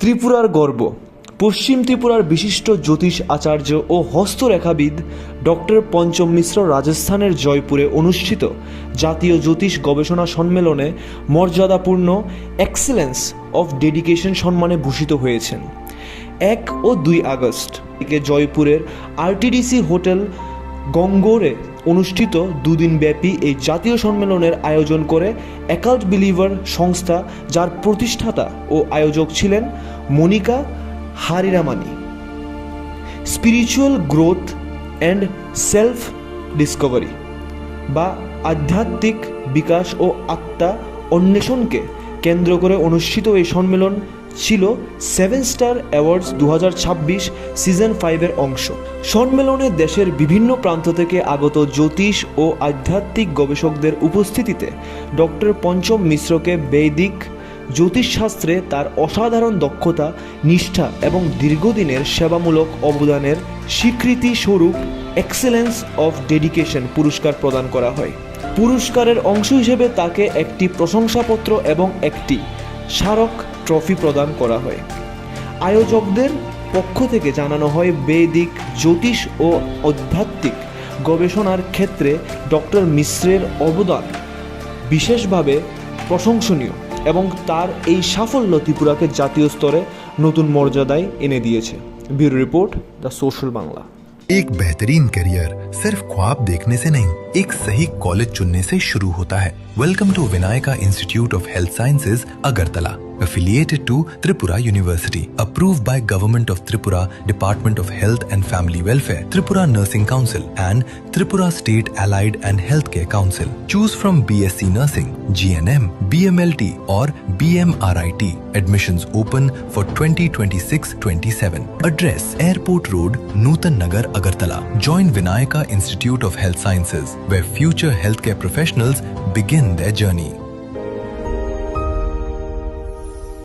ত্রিপুরার গর্ব। পশ্চিম ত্রিপুরার বিশিষ্ট জ্যোতিষ আচার্য ও হস্তরেখাবিদ ডক্টর পঞ্চম মিশ্র রাজস্থানের জয়পুরে অনুষ্ঠিত জাতীয় জ্যোতিষ গবেষণা সম্মেলনে মর্যাদাপূর্ণ এক্সেলেন্স অফ ডেডিকেশন সম্মানে ভূষিত হয়েছেন। 1 ও 2 আগস্ট থেকে জয়পুরের আরটিডিসি হোটেল গঙ্গোরে অনুষ্ঠিত দুদিনব্যাপী এই জাতীয় সম্মেলনের আয়োজন করে অ্যাকাল্ট বিলিভার সংস্থা, যার প্রতিষ্ঠাতা ও আয়োজক ছিলেন Monika Hariramani. Spiritual growth and self discovery বা আধ্যাত্মিক বিকাশ ও আত্মা অন্বেষণকে কেন্দ্র করে অনুষ্ঠিত এই সম্মেলন ছিল 7 স্টার অ্যাওয়ার্ডস 2026 সিজন 5-এর অংশ। সম্মেলনে দেশের বিভিন্ন প্রান্ত থেকে আগত জ্যোতিষ ও আধ্যাত্মিক গবেষকদের উপস্থিতিতে ডক্টর পঞ্চম মিশ্রকে বৈদিক জ্যোতিষশাস্ত্রে তার অসাধারণ দক্ষতা, নিষ্ঠা এবং দীর্ঘদিনের সেবামূলক অবদানের স্বীকৃতি স্বরূপ এক্সেলেন্স অফ ডেডিকেশন পুরস্কার প্রদান করা হয়। পুরস্কারের অংশ হিসেবে তাকে একটি প্রশংসাপত্র এবং একটি স্মারক ট্রফি প্রদান করা হয়। আয়োজকদের পক্ষ থেকে জানানো হয়, বৈদিক জ্যোতিষ ও আধ্যাত্মিক গবেষণার ক্ষেত্রে ডক্টর মিশ্রের অবদান বিশেষভাবে প্রশংসনীয় এবং তার এই সাফল্য ত্রিপুরাকে জাতীয় স্তরে নতুন মর্যাদায় এনে দিয়েছে। Bureau report, the social Bangla. एक बेहतरीन करियर सिर्फ ख्वाब देखने से नहीं, एक सही कॉलेज चुनने से शुरू होता है। Welcome to Vinayaka institute of health sciences, Agartala, affiliated to Tripura University, approved by Government of Tripura, Department of Health and Family Welfare, Tripura Nursing Council and Tripura State Allied and Healthcare Council. Choose from BSc Nursing, GNM, BMLT or BMRIT. Admissions open for 2026-27. Address: Airport Road, Nutan Nagar, Agartala. Join Vinayaka Institute of Health Sciences, where future healthcare professionals begin their journey.